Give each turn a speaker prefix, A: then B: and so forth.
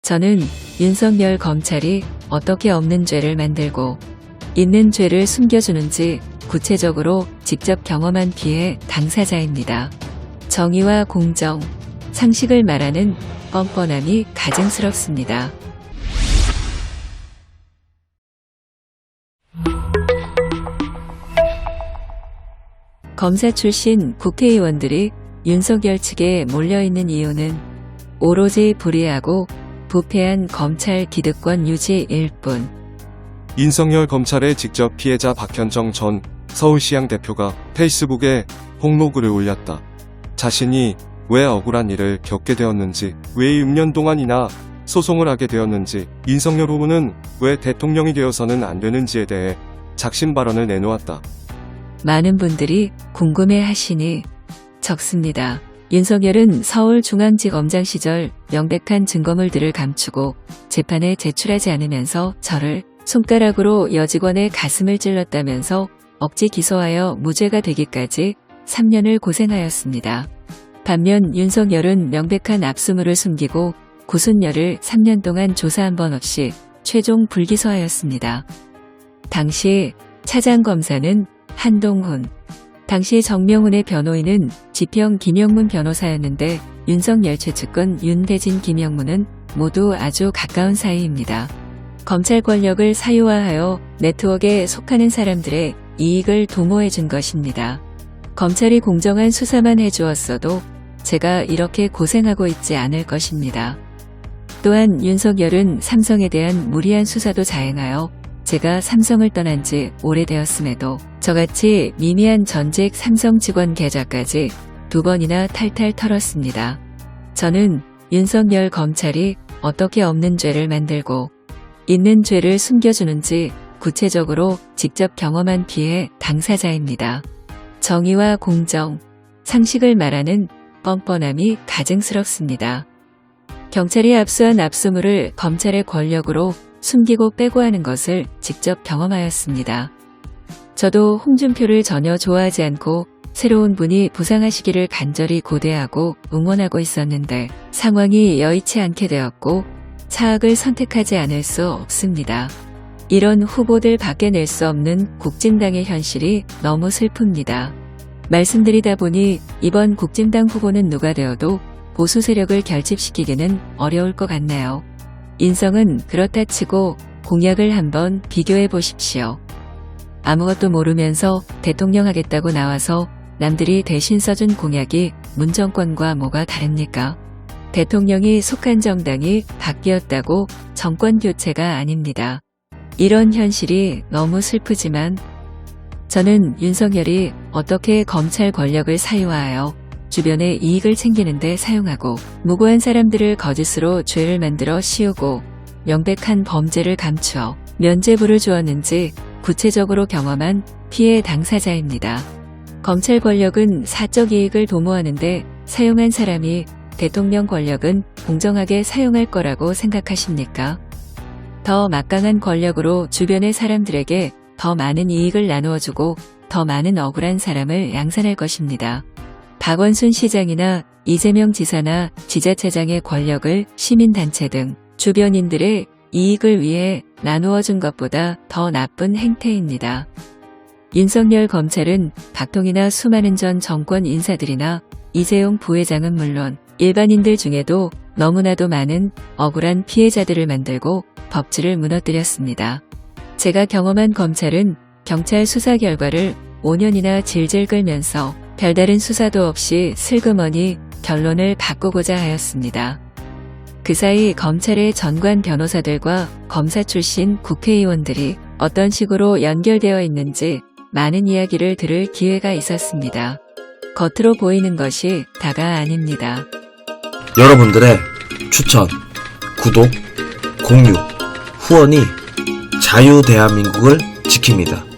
A: 저는 윤석열 검찰이 어떻게 없는 죄를 만들고 있는 죄를 숨겨주는지 구체적으로 직접 경험한 피해 당사자입니다. 정의와 공정, 상식을 말하는 뻔뻔함이 가증스럽습니다. 검사 출신 국회의원들이 윤석열 측에 몰려있는 이유는 오로지 불의하고 부패한 검찰 기득권 유지일 뿐.
B: 윤석열 검찰의 직접 피해자 박현정 전 서울시장 대표가 페이스북에 폭로글을 올렸다. 자신이 왜 억울한 일을 겪게 되었는지, 왜 6년 동안이나 소송을 하게 되었는지, 윤석열 후보는 왜 대통령이 되어서는 안 되는지에 대해 작심 발언을 내놓았다.
A: 많은 분들이 궁금해하시니 적습니다. 윤석열은 서울중앙지검장 시절 명백한 증거물들을 감추고 재판에 제출하지 않으면서 저를 손가락으로 여직원의 가슴을 찔렀다면서 억지 기소하여 무죄가 되기까지 3년을 고생하였습니다. 반면 윤석열은 명백한 압수물을 숨기고 구순녀를 3년 동안 조사 한 번 없이 최종 불기소하였습니다. 당시 차장검사는 한동훈, 당시 정명훈의 변호인은 지평 김영문 변호사였는데 윤석열 최측근 윤대진 김영문은 모두 아주 가까운 사이입니다. 검찰 권력을 사유화하여 네트워크에 속하는 사람들의 이익을 도모해 준 것입니다. 검찰이 공정한 수사만 해주었어도 제가 이렇게 고생하고 있지 않을 것입니다. 또한 윤석열은 삼성에 대한 무리한 수사도 자행하여 제가 삼성을 떠난 지 오래되었음에도 저같이 미미한 전직 삼성 직원 계좌까지 2번이나 탈탈 털었습니다. 저는 윤석열 검찰이 어떻게 없는 죄를 만들고 있는 죄를 숨겨주는지 구체적으로 직접 경험한 피해 당사자입니다. 정의와 공정, 상식을 말하는 뻔뻔함이 가증스럽습니다. 경찰이 압수한 압수물을 검찰의 권력으로 숨기고 빼고 하는 것을 직접 경험하였습니다. 저도 홍준표를 전혀 좋아하지 않고 새로운 분이 부상하시기를 간절히 고대하고 응원하고 있었는데 상황이 여의치 않게 되었고 차악을 선택하지 않을 수 없습니다. 이런 후보들 밖에 낼 수 없는 국진당의 현실이 너무 슬픕니다. 말씀드리다 보니 이번 국진당 후보는 누가 되어도 보수 세력을 결집시키기는 어려울 것 같네요. 인성은 그렇다 치고 공약을 한번 비교해 보십시오. 아무것도 모르면서 대통령 하겠다고 나와서 남들이 대신 써준 공약이 문정권과 뭐가 다릅니까? 대통령이 속한 정당이 바뀌었다고 정권 교체가 아닙니다. 이런 현실이 너무 슬프지만 저는 윤석열이 어떻게 검찰 권력을 사유화하여 주변의 이익을 챙기는 데 사용하고 무고한 사람들을 거짓으로 죄를 만들어 씌우고 명백한 범죄를 감추어 면죄부를 주었는지 구체적으로 경험한 피해 당사자입니다. 검찰 권력은 사적 이익을 도모하는데 사용한 사람이 대통령 권력은 공정하게 사용할 거라고 생각하십니까? 더 막강한 권력으로 주변의 사람들에게 더 많은 이익을 나누어주고 더 많은 억울한 사람을 양산할 것입니다. 박원순 시장이나 이재명 지사나 지자체장의 권력을 시민단체 등 주변인들의 이익을 위해 나누어 준 것보다 더 나쁜 행태입니다. 윤석열 검찰은 박통이나 수많은 전 정권 인사들이나 이재용 부회장은 물론 일반인들 중에도 너무나도 많은 억울한 피해자들을 만들고 법치를 무너뜨렸습니다. 제가 경험한 검찰은 경찰 수사 결과를 5년이나 질질 끌면서 별다른 수사도 없이 슬그머니 결론을 바꾸고자 하였습니다. 그 사이 검찰의 전관 변호사들과 검사 출신 국회의원들이 어떤 식으로 연결되어 있는지 많은 이야기를 들을 기회가 있었습니다. 겉으로 보이는 것이 다가 아닙니다.
C: 여러분들의 추천, 구독, 공유, 후원이 자유대한민국을 지킵니다.